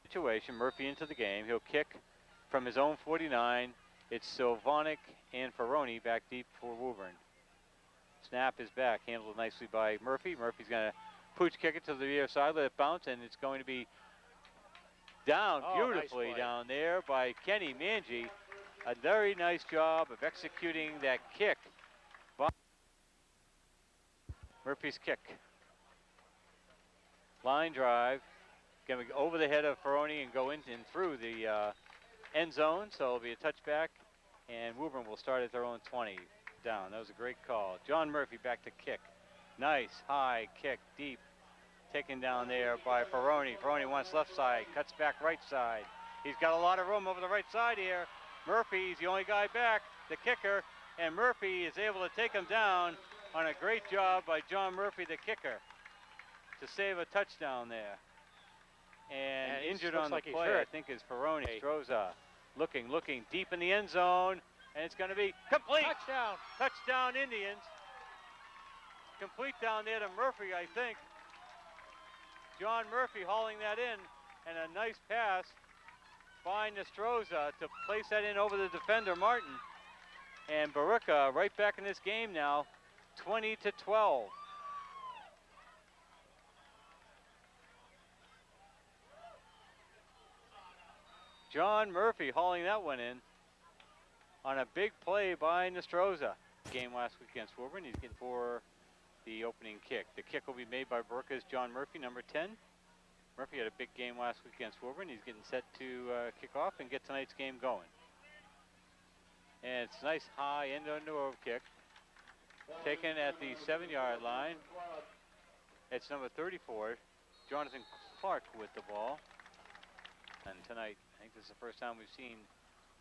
Situation, Murphy into the game. He'll kick from his own 49. It's Silvonic and Ferroni back deep for Woburn. Snap is back, handled nicely by Murphy. Murphy's going to pooch kick it to the near side, let it bounce, and it's going to be down beautifully down there by Kenny Manji. A very nice job of executing that kick. Murphy's kick. Line drive. Going to go over the head of Ferroni and go in and through the end zone, so it'll be a touchback, and Woburn will start at their own 20 down. That was a great call. John Murphy back to kick. Nice high kick, deep, taken down there by Ferroni. Ferroni wants left side, cuts back right side. He's got a lot of room over the right side here. Murphy's the only guy back, the kicker, and Murphy is able to take him down on a great job by John Murphy, the kicker, to save a touchdown there. And injured on the play, I think, is Ferroni. Stroza looking deep in the end zone, and it's going to be complete. Touchdown. Touchdown, Indians. Complete down there to Murphy, I think. John Murphy hauling that in, and a nice pass by Nostroza to place that in over the defender, Martin. And Billerica right back in this game now, 20-12. John Murphy hauling that one in on a big play by Nostroza. Game last week against Woburn. He's getting for the opening kick. The kick will be made by Billerica's John Murphy, number 10. Murphy had a big game last week against Woburn. He's getting set to kick off and get tonight's game going. And it's a nice high end-over kick. Taken at the 7-yard line. It's number 34, Jonathan Clark with the ball. And tonight, I think this is the first time we've seen,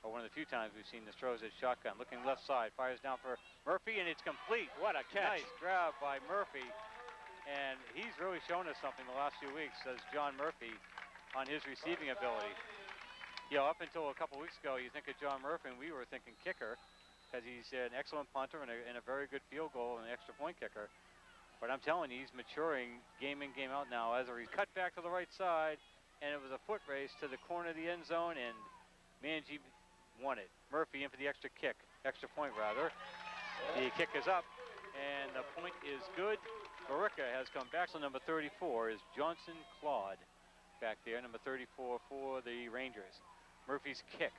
or one of the few times we've seen Nostroza's shotgun. Looking left side, fires down for Murphy, and it's complete. What a catch. Nice grab by Murphy. And he's really shown us something the last few weeks, says John Murphy, on his receiving ability. You know, up until a couple weeks ago, you think of John Murphy, and we were thinking kicker, because he's an excellent punter and a very good field goal and an extra point kicker. But I'm telling you, he's maturing game in, game out now. As he's cut back to the right side, and it was a foot race to the corner of the end zone, and Manji won it. Murphy in for the extra point rather. The kick is up, and the point is good. Billerica has come back. So number 34 is Johnson Claude back there, number 34 for the Rangers. Murphy's kick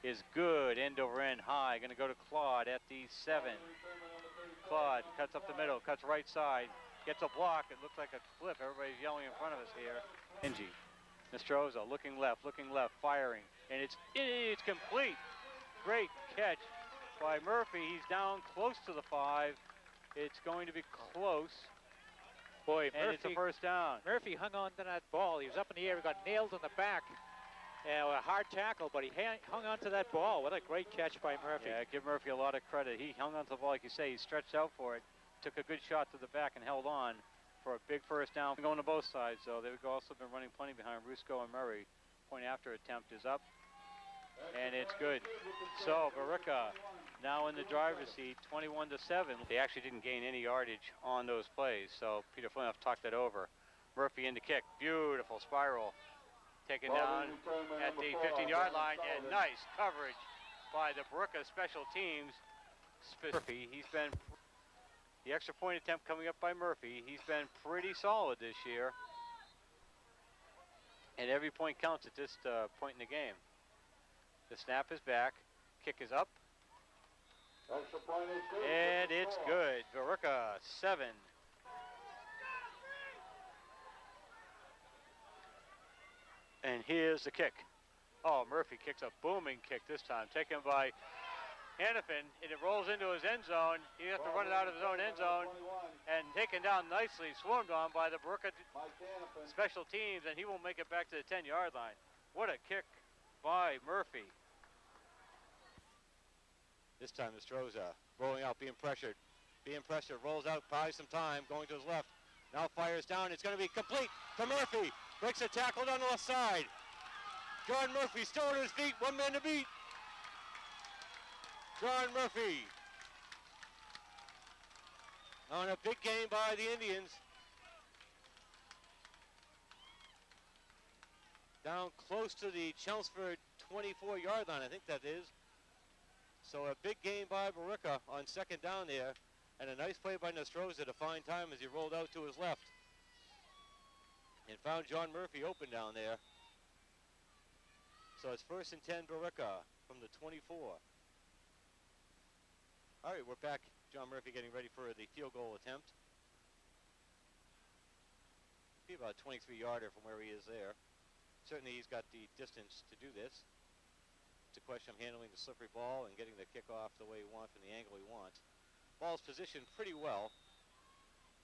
is good, end over end high. Going to go to Claude at the 7. Claude cuts up the middle, cuts right side. Gets a block. It looks like a flip. Everybody's yelling in front of us here. Benji. Nostroza looking left, firing. And it's complete. Great catch by Murphy. He's down close to the 5. It's going to be close. Boy, and it's a first down. Murphy hung on to that ball. He was up in the air. He got nailed in the back. A hard tackle, but he hung on to that ball. What a great catch by Murphy. Yeah, give Murphy a lot of credit. He hung on to the ball, like you say. He stretched out for it. Took a good shot to the back and held on for a big first down. Going to both sides, so they've also been running plenty behind Rusco and Murray. Point after attempt is up, and it's good. So Billerica now in the driver's seat, 21-7. They actually didn't gain any yardage on those plays, so Peter Flinoff talked that over. Murphy in the kick, beautiful spiral. Taken down at the 15-yard line, and nice coverage by the Billerica special teams. Murphy, he's been... The extra point attempt coming up by Murphy. He's been pretty solid this year. And every point counts at this point in the game. The snap is back. Kick is up. And it's good. Billerica 7. And here's the kick. Oh, Murphy kicks a booming kick this time. Taken by Hannafin, and it rolls into his end zone. He has to run it out of his own end zone, and taken down nicely, swarmed on by the Billerica special teams, and he will make it back to the 10-yard line. What a kick by Murphy. This time Nostroza rolling out, being pressured, rolls out, buys some time, going to his left. Now fires down, it's going to be complete to Murphy. Breaks a tackle down the left side. John Murphy still on his feet, one man to beat. John Murphy on a big game by the Indians. Down close to the Chelmsford 24-yard line, I think that is. So a big game by Billerica on second down there. And a nice play by Nostroza to find time as he rolled out to his left. And found John Murphy open down there. So it's 1st and 10 Billerica from the 24. All right, we're back. John Murphy getting ready for the field goal attempt. Be about a 23-yarder from where he is there. Certainly he's got the distance to do this. It's a question of handling the slippery ball and getting the kickoff the way he wants from the angle he wants. Ball's positioned pretty well.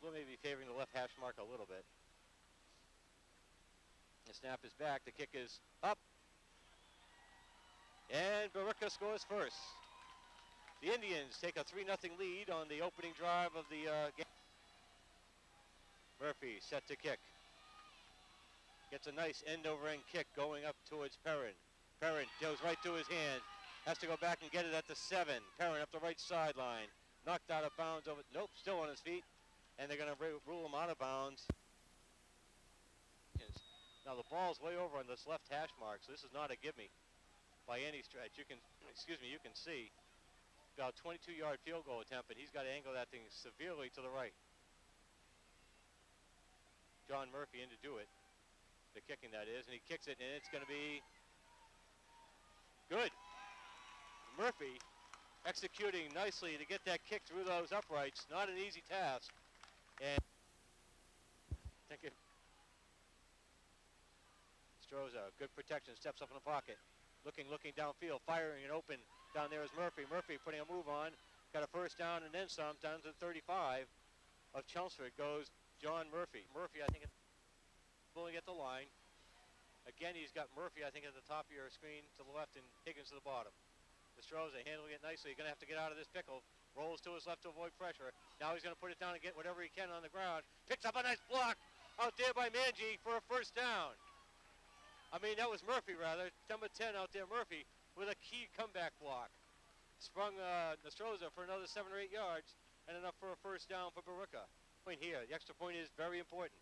Blue may be favoring the left hash mark a little bit. The snap is back. The kick is up. And Billerica scores first. The Indians take a 3-0 lead on the opening drive of the game. Murphy set to kick. Gets a nice end-over-end kick going up towards Perrin. Perrin goes right to his hand. Has to go back and get it at the 7. Perrin up the right sideline. Knocked out of bounds over. Nope, still on his feet. And they're going to rule him out of bounds. Now the ball's way over on this left hash mark, so this is not a gimme by any stretch. You can see about 22-yard field goal attempt, and he's got to angle that thing severely to the right. John Murphy in to do it. The kicking, that is, and he kicks it, and it's going to be good. Murphy executing nicely to get that kick through those uprights. Not an easy task. And thank you. Stroza, good protection, steps up in the pocket. Looking downfield, firing and open. Down there is Murphy. Murphy putting a move on. Got a first down and then some. Down to the 35 of Chelmsford goes John Murphy. Murphy, I think, pulling at the line. Again, he's got Murphy, I think, at the top of your screen to the left and Higgins to the bottom. Nostroza handling it nicely. He's going to have to get out of this pickle. Rolls to his left to avoid pressure. Now he's going to put it down and get whatever he can on the ground. Picks up a nice block out there by Manji for a first down. I mean, that was Murphy, rather. Number 10 out there, Murphy, with a key comeback block. Sprung Nostroza for another 7 or 8 yards and enough for a first down for Billerica. Point here. The extra point is very important.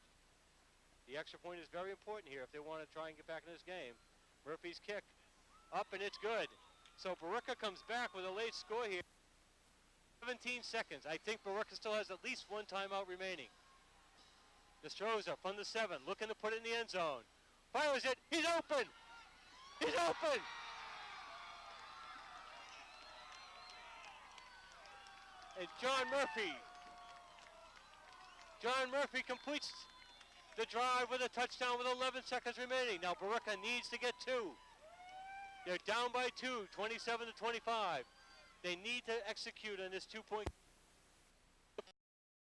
The extra point is very important here if they want to try and get back in this game. Murphy's kick up, and it's good. So Billerica comes back with a late score here. 17 seconds. I think Billerica still has at least one timeout remaining. Nostroza from the 7, looking to put it in the end zone. Fires it. He's open. He's open. And John Murphy completes the drive with a touchdown with 11 seconds remaining. Now Billerica needs to get 2. They're down by 2, 27-25. They need to execute on this 2-point.